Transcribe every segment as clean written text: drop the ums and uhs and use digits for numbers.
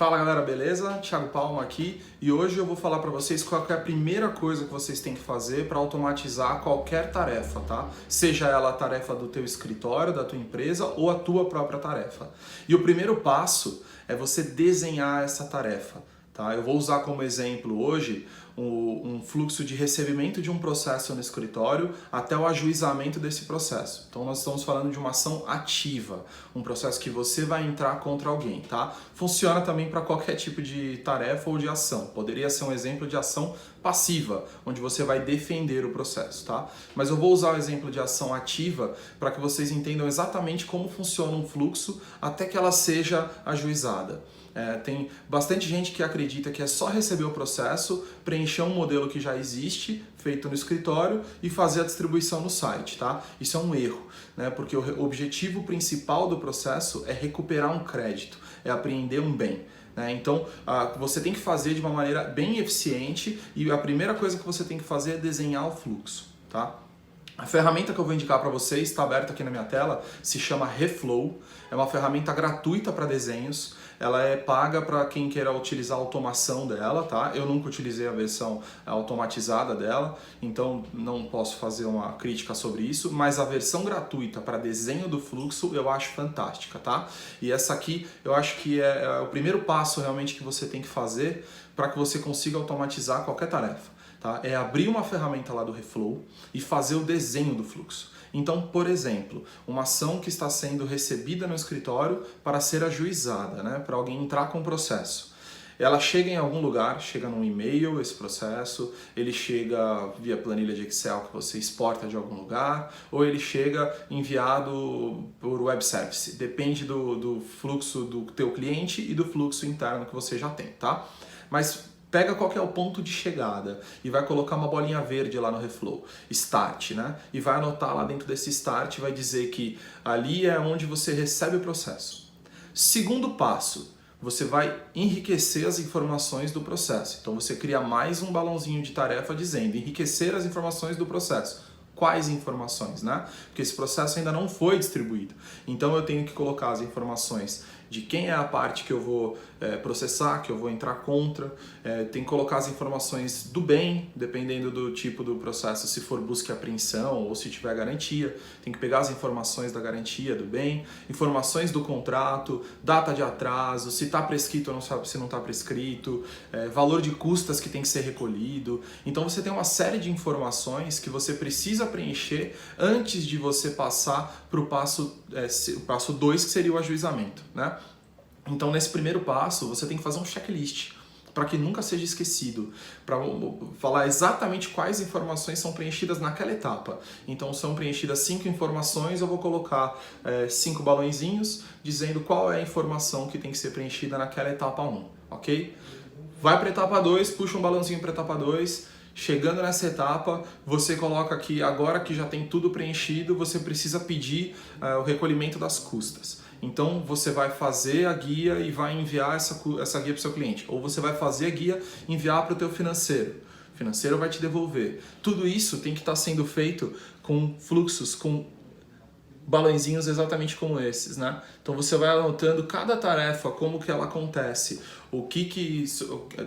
Fala galera, beleza? Thiago Palma aqui e hoje eu vou falar para vocês qual é a primeira coisa que vocês têm que fazer para automatizar qualquer tarefa, tá? Seja ela a tarefa do teu escritório, da tua empresa ou a tua própria tarefa. E o primeiro passo é você desenhar essa tarefa, tá? Eu vou usar como exemplo hoje um fluxo de recebimento de um processo no escritório até o ajuizamento desse processo. Então nós estamos falando de uma ação ativa, um processo que você vai entrar contra alguém, tá? Funciona também para qualquer tipo de tarefa ou de ação. Poderia ser um exemplo de ação passiva, onde você vai defender o processo, tá? Mas eu vou usar o exemplo de ação ativa para que vocês entendam exatamente como funciona um fluxo até que ela seja ajuizada. Tem bastante gente que acredita que é só receber o processo, preencher um modelo que já existe, feito no escritório, e fazer a distribuição no site, tá? Isso é um erro, né? Porque o objetivo principal do processo é recuperar um crédito, é apreender um bem. Então, você tem que fazer de uma maneira bem eficiente e a primeira coisa que você tem que fazer é desenhar o fluxo, tá? A ferramenta que eu vou indicar para vocês, está aberta aqui na minha tela, se chama Reflow. É uma ferramenta gratuita para desenhos. Ela é paga para quem queira utilizar a automação dela, tá? Eu nunca utilizei a versão automatizada dela, então não posso fazer uma crítica sobre isso, mas a versão gratuita para desenho do fluxo eu acho fantástica, tá? E essa aqui eu acho que é o primeiro passo realmente que você tem que fazer para que você consiga automatizar qualquer tarefa. Tá? É abrir uma ferramenta lá do Reflow e fazer o desenho do fluxo. Então, por exemplo, uma ação que está sendo recebida no escritório para ser ajuizada, né? Para alguém entrar com o processo. Ela chega em algum lugar, chega num e-mail esse processo, ele chega via planilha de Excel que você exporta de algum lugar, ou ele chega enviado por web service. Depende do fluxo do teu cliente e do fluxo interno que você já tem, tá? Mas pega qual que é o ponto de chegada e vai colocar uma bolinha verde lá no Reflow, Start, né? E vai anotar lá dentro desse Start, vai dizer que ali é onde você recebe o processo. Segundo passo, você vai enriquecer as informações do processo. Então você cria mais um balãozinho de tarefa dizendo enriquecer as informações do processo. Quais informações, né? Porque esse processo ainda não foi distribuído. Então eu tenho que colocar as informações de quem é a parte que eu vou processar, que eu vou entrar contra. Tem que colocar as informações do bem, dependendo do tipo do processo, se for busca e apreensão ou se tiver garantia. Tem que pegar as informações da garantia do bem, informações do contrato, data de atraso, se está prescrito ou não sabe se não está prescrito, valor de custas que tem que ser recolhido. Então você tem uma série de informações que você precisa preencher antes de você passar para o passo 2, que seria o ajuizamento, né? Então, nesse primeiro passo, você tem que fazer um checklist para que nunca seja esquecido, para falar exatamente quais informações são preenchidas naquela etapa. Então, são preenchidas 5 informações, eu vou colocar 5 balõezinhos dizendo qual é a informação que tem que ser preenchida naquela etapa 1, ok? Vai para a etapa 2, puxa um balãozinho para a etapa 2, chegando nessa etapa, você coloca aqui, agora que já tem tudo preenchido, você precisa pedir o recolhimento das custas. Então você vai fazer a guia e vai enviar essa guia para o seu cliente. Ou você vai fazer a guia e enviar para o teu financeiro. O financeiro vai te devolver. Tudo isso tem que estar sendo feito com fluxos, com balãozinhos exatamente como esses, né? Então você vai anotando cada tarefa, como que ela acontece,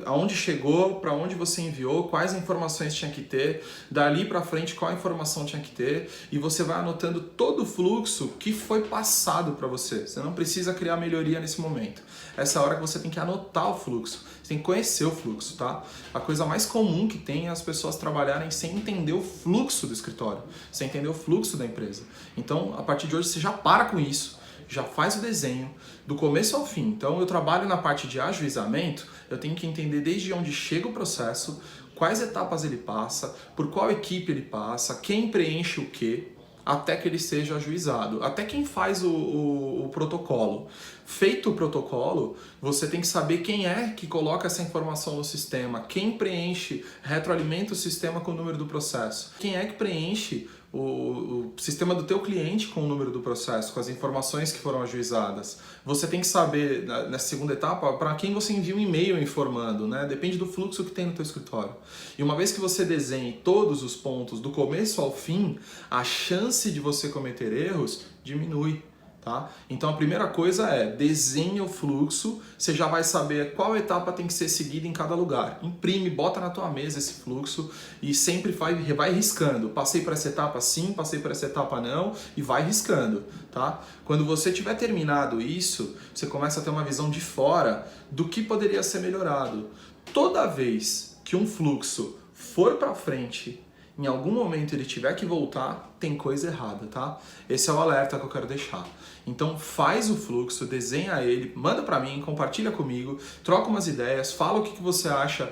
aonde chegou, para onde você enviou, quais informações tinha que ter, dali para frente qual informação tinha que ter, e você vai anotando todo o fluxo que foi passado para você. Você não precisa criar melhoria nesse momento. Essa é a hora que você tem que anotar o fluxo. Você tem que conhecer o fluxo, tá? A coisa mais comum que tem é as pessoas trabalharem sem entender o fluxo do escritório, sem entender o fluxo da empresa. Então, a partir de hoje, você já para com isso, já faz o desenho do começo ao fim. Então, eu trabalho na parte de ajuizamento, eu tenho que entender desde onde chega o processo, quais etapas ele passa, por qual equipe ele passa, quem preenche o quê, até que ele seja ajuizado, até quem faz o protocolo. Feito o protocolo, você tem que saber quem é que coloca essa informação no sistema, quem preenche, retroalimenta o sistema com o número do processo, quem é que preenche o sistema do teu cliente com o número do processo, com as informações que foram ajuizadas. Você tem que saber, nessa segunda etapa, para quem você envia um e-mail informando, né? Depende do fluxo que tem no teu escritório. E uma vez que você desenhe todos os pontos do começo ao fim, a chance de você cometer erros diminui. Tá? Então a primeira coisa é desenha o fluxo, você já vai saber qual etapa tem que ser seguida em cada lugar. Imprime, bota na tua mesa esse fluxo e sempre vai riscando. Passei por essa etapa sim, passei por essa etapa não e vai riscando. Tá? Quando você tiver terminado isso, você começa a ter uma visão de fora do que poderia ser melhorado. Toda vez que um fluxo for para frente, em algum momento ele tiver que voltar, tem coisa errada, tá? Esse é o alerta que eu quero deixar. Então faz o fluxo, desenha ele, manda para mim, compartilha comigo, troca umas ideias, fala o que você acha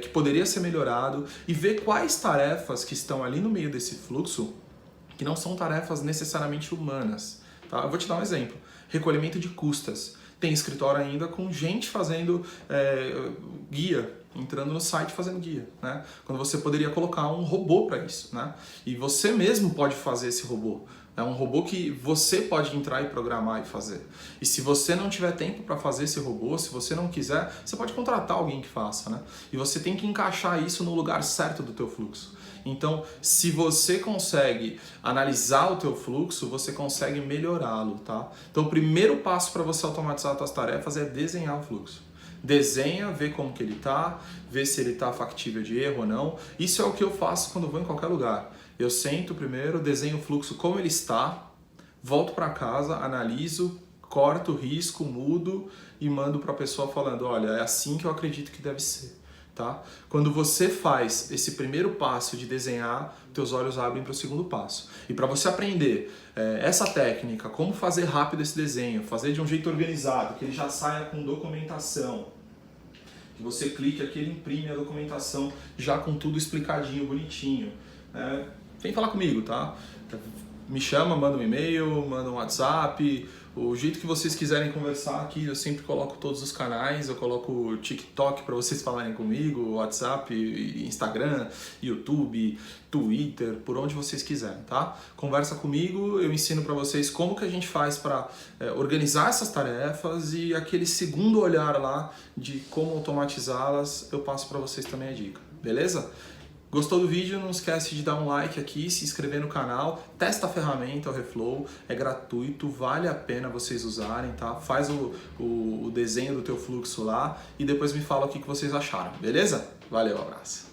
que poderia ser melhorado e vê quais tarefas que estão ali no meio desse fluxo que não são tarefas necessariamente humanas. Tá? Eu vou te dar um exemplo. Recolhimento de custas. Tem escritório ainda com gente fazendo guia, entrando no site fazendo guia, né? Quando você poderia colocar um robô para isso, né? E você mesmo pode fazer esse robô. É um robô que você pode entrar e programar e fazer. E se você não tiver tempo para fazer esse robô, se você não quiser, você pode contratar alguém que faça, né? E você tem que encaixar isso no lugar certo do teu fluxo. Então, se você consegue analisar o teu fluxo, você consegue melhorá-lo, tá? Então, o primeiro passo para você automatizar as tuas tarefas é desenhar o fluxo. Desenha, vê como que ele tá, vê se ele tá factível de erro ou não. Isso é o que eu faço quando eu vou em qualquer lugar. Eu sento primeiro, desenho o fluxo como ele está, volto para casa, analiso, corto, risco, mudo e mando para a pessoa falando, olha, é assim que eu acredito que deve ser. Tá? Quando você faz esse primeiro passo de desenhar, teus olhos abrem para o segundo passo. E para você aprender essa técnica, como fazer rápido esse desenho, fazer de um jeito organizado, que ele já saia com documentação, que você clique aqui, ele imprime a documentação já com tudo explicadinho, bonitinho. Vem falar comigo, tá? Me chama, manda um e-mail, manda um WhatsApp, o jeito que vocês quiserem conversar aqui, eu sempre coloco todos os canais, eu coloco o TikTok para vocês falarem comigo, WhatsApp, Instagram, YouTube, Twitter, por onde vocês quiserem, tá? Conversa comigo, eu ensino para vocês como que a gente faz para organizar essas tarefas e aquele segundo olhar lá de como automatizá-las, eu passo para vocês também a dica, beleza? Gostou do vídeo? Não esquece de dar um like aqui, se inscrever no canal, testa a ferramenta, o Reflow, é gratuito, vale a pena vocês usarem, tá? Faz o desenho do teu fluxo lá e depois me fala o que vocês acharam, beleza? Valeu, abraço!